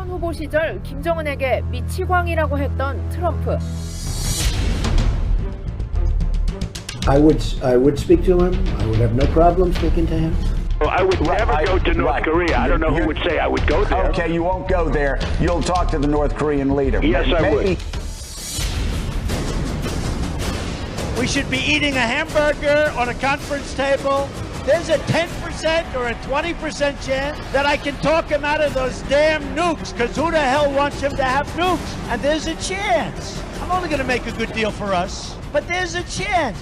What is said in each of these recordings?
대선 후보 시절 김정은에게 미치광이라고 했던 트럼프. I would speak to him. I would have no problem speaking to him. I would never go to North Korea. I don't know who would say I would go there. Okay, you won't go there. You'll talk to the North Korean leader. Yes, I would. We should be eating a hamburger on a conference table. There's a 10% or a 20% chance that I can talk him out of those damn nukes, because who the hell wants him to have nukes? And there's a chance. I'm only going to make a good deal for us, but there's a chance.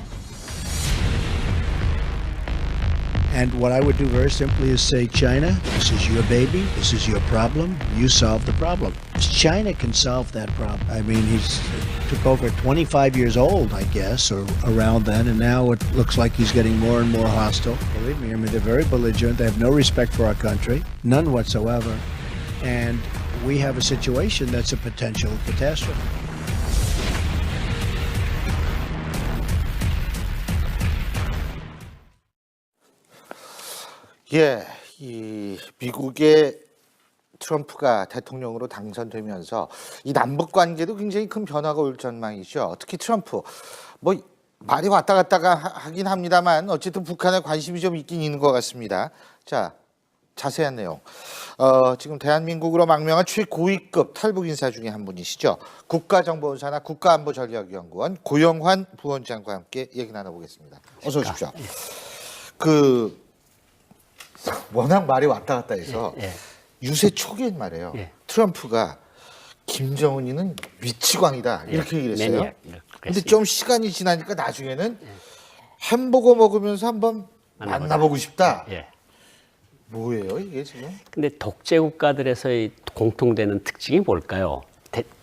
And what I would do very simply is say, China, this is your baby, this is your problem, you solve the problem. China can solve that problem. I mean, he's took over 25 years old, I guess, or around then, and now it looks like he's getting more and more hostile. Believe me, I mean, they're very belligerent. They have no respect for our country, none whatsoever. And we have a situation that's a potential catastrophe. 예, 이 미국의 트럼프가 대통령으로 당선되면서 이 남북 관계도 굉장히 큰 변화가 올 전망이죠. 특히 트럼프 뭐 말이 왔다 갔다가 하긴 합니다만 어쨌든 북한에 관심이 좀 있긴 있는 것 같습니다. 자, 자세한 내용. 지금 대한민국으로 망명한 최고위급 탈북 인사 중에 한 분이시죠. 국가정보원사나 국가안보전략연구원 고영환 부원장과 함께 얘기 나눠보겠습니다. 어서 오십시오. 워낙 말이 왔다 갔다 해서 유세 초기엔 말이에요. 트럼프가 김정은이는 미치광이다 이렇게 얘기를 했어요. 근데 좀 시간이 지나니까 나중에는 햄버거 먹으면서 한번 만나보고 싶다. 뭐예요 이게 지금? 근데 독재 국가들에서의 공통되는 특징이 뭘까요?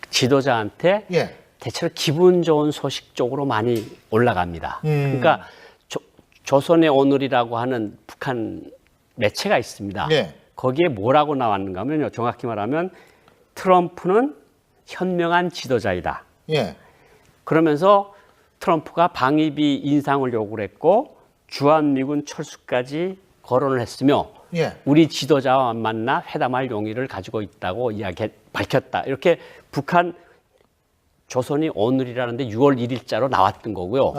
지도자한테 대체로 기분 좋은 소식 쪽으로 많이 올라갑니다. 그러니까 조선의 오늘이라고 하는 북한 매체가 있습니다. 거기에 뭐라고 나왔는가 하면요. 정확히 말하면 트럼프는 현명한 지도자이다. 그러면서 트럼프가 방위비 인상을 요구를 했고 주한미군 철수까지 거론을 했으며 우리 지도자와 만나 회담할 용의를 가지고 있다고 밝혔다. 이렇게 북한 조선이 오늘이라는데 6월 1일자로 나왔던 거고요.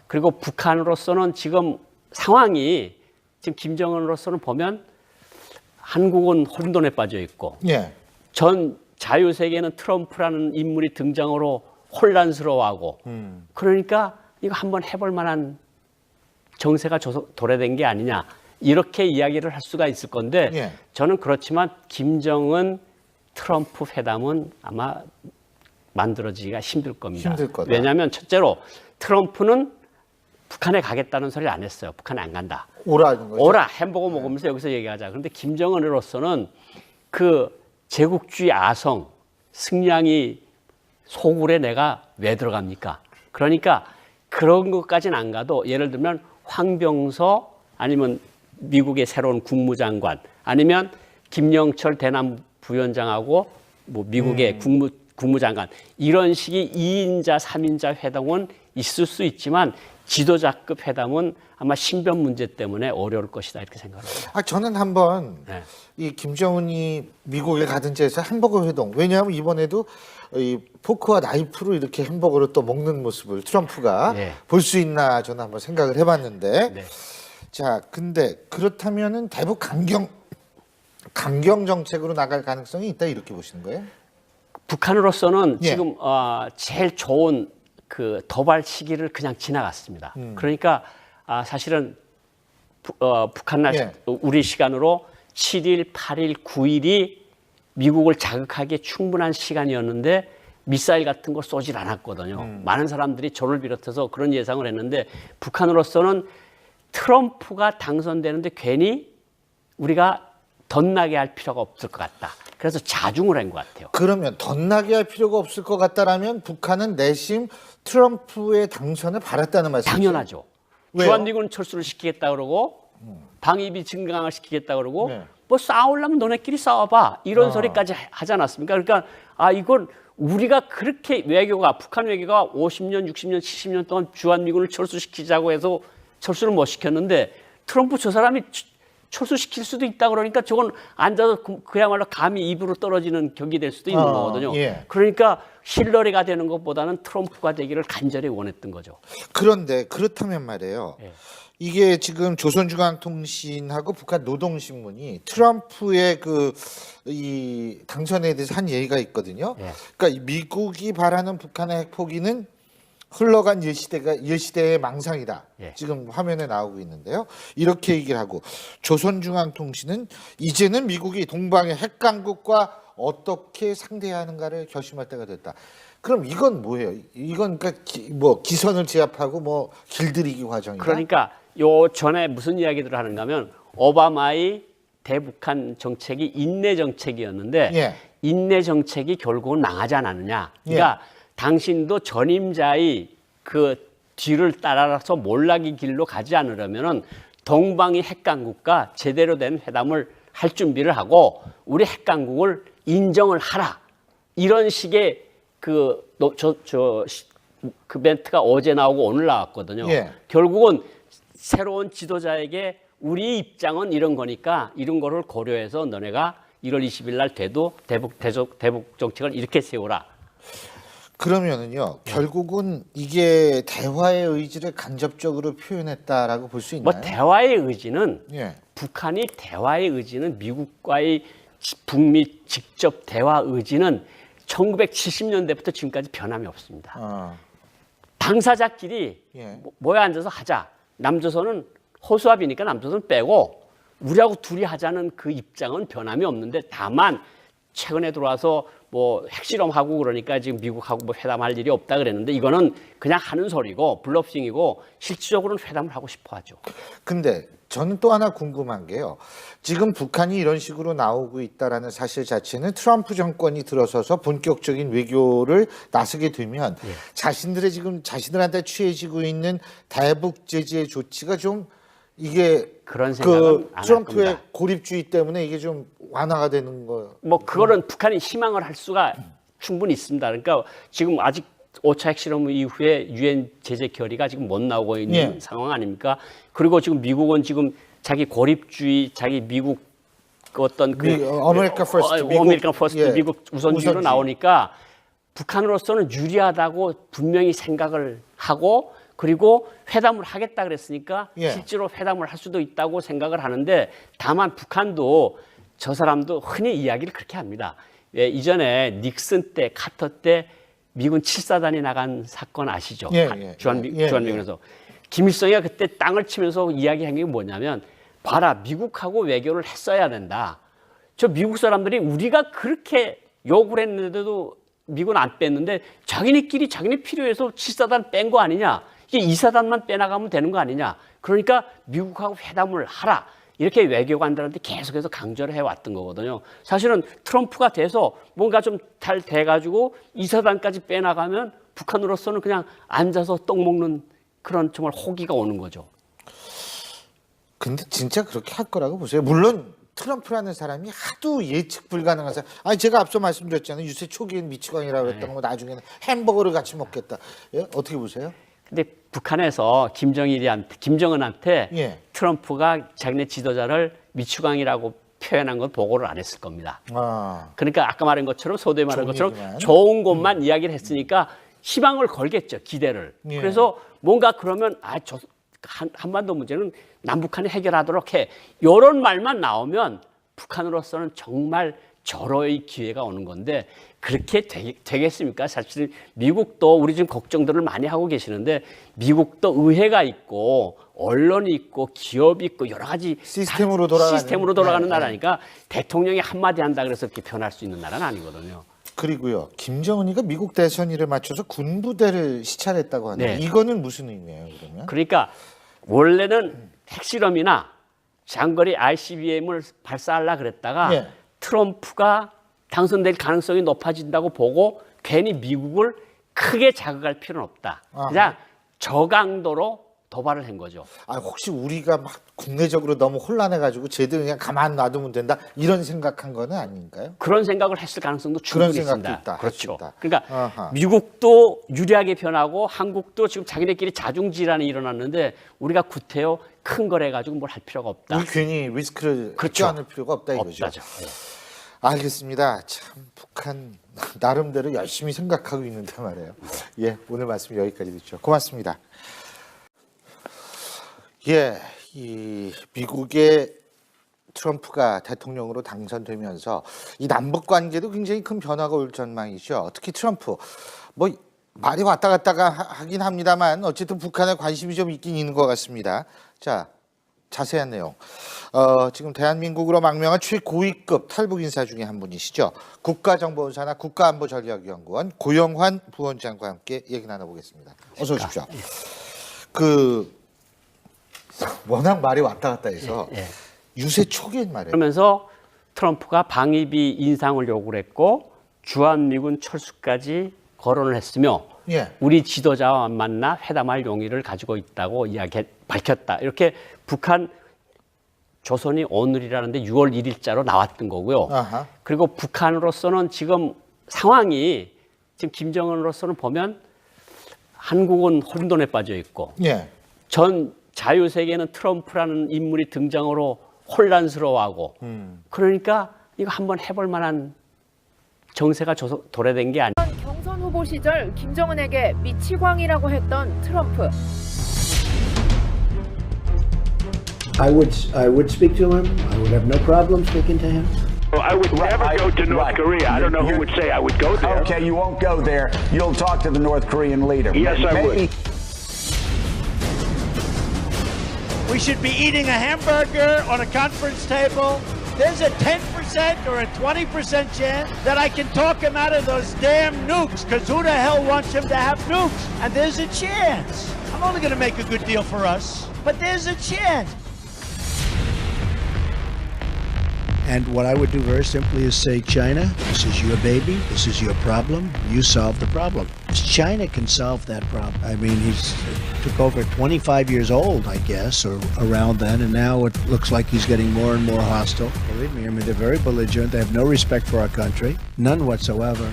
그리고 북한으로서는 지금 상황이 지금 김정은으로서는 보면 한국은 혼돈에 빠져 있고 전 자유세계는 트럼프라는 인물이 등장으로 혼란스러워하고 그러니까 이거 한번 해볼 만한 정세가 도래된 게 아니냐 이렇게 이야기를 할 수가 있을 건데 저는 그렇지만 김정은 트럼프 회담은 아마 만들어지기가 힘들 겁니다. 왜냐하면 첫째로 트럼프는 북한에 가겠다는 소리를 안 했어요. 북한에 안 간다. 오라는 거죠? 오라 햄버거 먹으면서 여기서 얘기하자. 그런데 김정은으로서는 그 제국주의 아성 승량이 소굴에 내가 왜 들어갑니까? 그러니까 그런 것까지는 안 가도 예를 들면 황병서 아니면 미국의 새로운 국무장관 아니면 김영철 대남 부위원장하고 뭐 미국의 국무장관 이런 식의 2인자, 3인자 회담은 있을 수 있지만 지도자급 회담은 아마 신변 문제 때문에 어려울 것이다 이렇게 생각합니다. 저는 한번 이 김정은이 미국에 가든지 해서 햄버거 회동 왜냐하면 이번에도 이 포크와 나이프로 이렇게 햄버거를 또 먹는 모습을 트럼프가 볼 수 있나 저는 한번 생각을 해봤는데 자 근데 그렇다면은 대북 강경 정책으로 나갈 가능성이 있다 이렇게 보시는 거예요? 북한으로서는 지금 제일 좋은 그 도발 시기를 그냥 지나갔습니다. 그러니까 사실은 북한 날 우리 시간으로 7일, 8일, 9일이 미국을 자극하기에 충분한 시간이었는데 미사일 같은 걸 쏘질 않았거든요. 많은 사람들이 저를 비롯해서 그런 예상을 했는데 북한으로서는 트럼프가 당선되는데 괜히 우리가 덧나게 할 필요가 없을 것 같다. 그래서 자중을 한 것 같아요. 그러면 덧나게 할 필요가 없을 것 같다라면 북한은 내심 트럼프의 당선을 바랐다는 말씀이죠? 당연하죠. 왜요? 주한미군 철수를 시키겠다 그러고 방위비 증강을 시키겠다 그러고 뭐 싸우려면 너네끼리 싸워봐 이런 소리까지 하지 않았습니까? 그러니까 이건 우리가 그렇게 외교가 북한 외교가 50년, 60년, 70년 동안 주한미군을 철수시키자고 해서 철수를 못 시켰는데 트럼프 저 사람이 철수시킬 수도 있다 그러니까 저건 앉아서 그야말로 감이 입으로 떨어지는 격이 될 수도 있는 거거든요. 예. 그러니까 힐러리가 되는 것보다는 트럼프가 되기를 간절히 원했던 거죠. 그런데 그렇다면 말이에요. 예. 이게 지금 조선중앙통신하고 북한 노동신문이 트럼프의 이 당선에 대해서 한 얘기가 있거든요. 예. 그러니까 미국이 바라는 북한의 핵포기는 흘러간 옛시대의 망상이다. 예. 지금 화면에 나오고 있는데요. 이렇게 얘기를 하고 조선중앙통신은 이제는 미국이 동방의 핵강국과 어떻게 상대해야 하는가를 결심할 때가 됐다. 그럼 이건 뭐예요? 이건 그러니까 기선을 제압하고 뭐 길들이기 과정이다. 그러니까 요 전에 무슨 이야기들을 하는가 하면 오바마의 대북한 정책이 인내 정책이었는데 예. 인내 정책이 결국은 망하지 않았느냐. 그러니까 당신도 전임자의 그 뒤를 따라서 몰락의 길로 가지 않으려면은 동방의 핵강국과 제대로 된 회담을 할 준비를 하고 우리 핵강국을 인정을 하라. 이런 식의 그 멘트가 어제 나오고 오늘 나왔거든요. 예. 결국은 새로운 지도자에게 우리 입장은 이런 거니까 이런 거를 고려해서 너네가 1월 20일 날 돼도 대북 정책을 이렇게 세우라. 그러면은요, 결국은 이게 대화의 의지를 간접적으로 표현했다라고 볼 수 있나요? 뭐 대화의 의지는 예. 북한이 대화의 의지는 미국과의 북미 직접 대화 의지는 1970년대부터 지금까지 변함이 없습니다. 당사자끼리 예. 모여 앉아서 하자. 남조선은 호수아비니까 남조선 빼고 우리하고 둘이 하자는 그 입장은 변함이 없는데 다만 최근에 들어와서 뭐 핵실험하고 그러니까 지금 미국하고 뭐 회담할 일이 없다 그랬는데 이거는 그냥 하는 소리고 블러핑이고 실질적으로는 회담을 하고 싶어 하죠. 근데 저는 또 하나 궁금한 게요. 지금 북한이 이런 식으로 나오고 있다라는 사실 자체는 트럼프 정권이 들어서서 본격적인 외교를 나서게 되면 자신들의 지금 자신들한테 취해지고 있는 대북 제재 조치가 좀 이게 그런 생각은 안 할 트럼프의 겁니다. 고립주의 때문에 이게 좀 완화가 되는 거. 뭐 그거는 북한이 희망을 할 수가 충분히 있습니다. 그러니까 지금 아직 5차 핵실험 이후에 유엔 제재 결의가 지금 못 나오고 있는 상황 아닙니까? 그리고 지금 미국은 지금 자기 고립주의, 자기 미국 어떤 아메리카 퍼스트, 아메리카 퍼스트 미국 우선주의로 우선주의. 나오니까 북한으로서는 유리하다고 분명히 생각을 하고 그리고 회담을 하겠다 그랬으니까 실제로 회담을 할 수도 있다고 생각을 하는데 다만 북한도 저 사람도 흔히 이야기를 그렇게 합니다. 이전에 닉슨 때, 카터 때 미군 7사단이 나간 사건 아시죠? 주한미군에서. 김일성이가 그때 땅을 치면서 이야기한 게 뭐냐면 봐라 미국하고 외교를 했어야 된다. 저 미국 사람들이 우리가 그렇게 욕을 했는데도 미군 안 뺐는데 자기네끼리 자기네 필요해서 7사단 뺀 거 아니냐. 이게 2사단만 빼나가면 되는 거 아니냐. 그러니까 미국하고 회담을 하라. 이렇게 외교관들한테 계속해서 강조를 해왔던 거거든요. 사실은 트럼프가 돼서 뭔가 좀 잘 돼가지고 2사단까지 빼나가면 북한으로서는 그냥 앉아서 떡 먹는 그런 정말 호기가 오는 거죠. 근데 진짜 그렇게 할 거라고 보세요. 물론 트럼프라는 사람이 하도 예측 불가능한 사람. 아니 제가 앞서 말씀드렸잖아요. 유세 초기엔 미치광이라고 했던 거 나중에는 햄버거를 같이 먹겠다. 예? 어떻게 보세요? 근데 북한에서 김정은한테 트럼프가 자기네 지도자를 미추광이라고 표현한 건 보고를 안 했을 겁니다. 그러니까 아까 말한 것처럼 소대에 말한 것처럼 얘기만. 좋은 것만 이야기를 했으니까 희망을 걸겠죠. 기대를. 그래서 뭔가 그러면 한반도 문제는 남북한이 해결하도록 해. 이런 말만 나오면 북한으로서는 정말 절호의 기회가 오는 건데 그렇게 되겠습니까? 사실 미국도 우리 지금 걱정들을 많이 하고 계시는데 미국도 의회가 있고 언론이 있고 기업이 있고 여러 가지 시스템으로 돌아가는 나라니까 대통령이 한마디 한다 그래서 이렇게 변할 수 있는 나라는 아니거든요. 그리고요. 김정은이가 미국 대선일에 맞춰서 군부대를 시찰했다고 하는데 이거는 무슨 의미예요, 그러면? 그러니까 원래는 핵실험이나 장거리 ICBM을 발사하려고 그랬다가 트럼프가 당선될 가능성이 높아진다고 보고 괜히 미국을 크게 자극할 필요는 없다. 그냥 저강도로 도발을 한 거죠. 혹시 우리가 막 국내적으로 너무 혼란해가지고 쟤들 그냥 가만 놔두면 된다 이런 생각한 거는 아닌가요? 그런 생각을 했을 가능성도 충분히 그런 생각도 있습니다. 있다. 그렇죠. 있다. 그러니까 미국도 유리하게 변하고 한국도 지금 자기네끼리 자중질환이 일어났는데 우리가 구태여 큰 걸 해가지고 뭘 할 필요가 없다. 우리 괜히 리스크를 그렇죠. 껴안을 필요가 없다 이거죠. 없다죠. 예. 알겠습니다. 참 북한 나름대로 열심히 생각하고 있는데 말이에요. 예, 오늘 말씀 여기까지 듣죠. 고맙습니다. 예, 이 미국의 트럼프가 대통령으로 당선되면서 이 남북 관계도 굉장히 큰 변화가 올 전망이죠. 특히 트럼프 뭐 말이 왔다 갔다가 하긴 합니다만 어쨌든 북한에 관심이 좀 있긴 있는 것 같습니다. 자, 자세한 내용. 지금 대한민국으로 망명한 최고위급 탈북 인사 중에 한 분이시죠. 국가정보원사나 국가안보전략연구원 고영환 부원장과 함께 얘기 나눠보겠습니다. 어서 오십시오. 워낙 말이 왔다 갔다 해서 유세 초기엔 말이에요. 그러면서 트럼프가 방위비 인상을 요구를 했고 주한미군 철수까지 거론을 했으며 우리 지도자와 만나 회담할 용의를 가지고 있다고 밝혔다. 이렇게 북한 조선이 오늘이라는데 6월 1일자로 나왔던 거고요. 아하. 그리고 북한으로서는 지금 상황이 지금 김정은으로서는 보면 한국은 혼돈에 빠져 있고 전 자유세계는 트럼프라는 인물이 등장으로 혼란스러워하고 그러니까 이거 한번 해볼 만한 정세가 도래된 게 아니에요. 경선 후보 시절 김정은에게 미치광이라고 했던 트럼프. I would speak to him. I would have no problem speaking to him. Well, I would never go to North Korea. I don't know who would say I would go there. Okay, you won't go there. You'll talk to the North Korean leader. Yes, I would. We should be eating a hamburger on a conference table. There's a 10% or a 20% chance that I can talk him out of those damn nukes, because who the hell wants him to have nukes? And there's a chance. I'm only going to make a good deal for us, but there's a chance. And what I would do very simply is say, China, this is your baby, this is your problem, you solve the problem. China can solve that problem. I mean, he's took over 25 years old, I guess, or around then, and now it looks like he's getting more and more hostile. Believe me, I mean, they're very belligerent. They have no respect for our country, none whatsoever.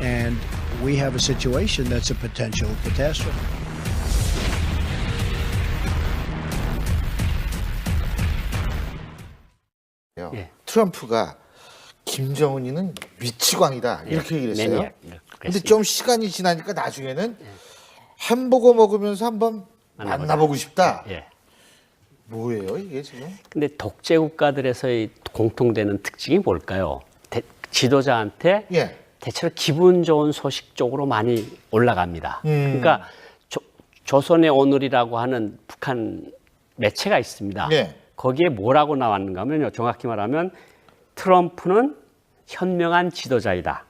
And we have a situation that's a potential catastrophe. 트럼프가 김정은이는 미치광이다 이렇게 얘기를 했어요. 매니악. 근데 좀 시간이 지나니까 나중에는 햄버거 먹으면서 한번 만나보고 싶다. 뭐예요 이게 지금? 근데 독재 국가들에서의 공통되는 특징이 뭘까요? 지도자한테 대체로 기분 좋은 소식 쪽으로 많이 올라갑니다. 그러니까 조선의 오늘이라고 하는 북한 매체가 있습니다. 거기에 뭐라고 나왔는가 하면요. 정확히 말하면 트럼프는 현명한 지도자이다.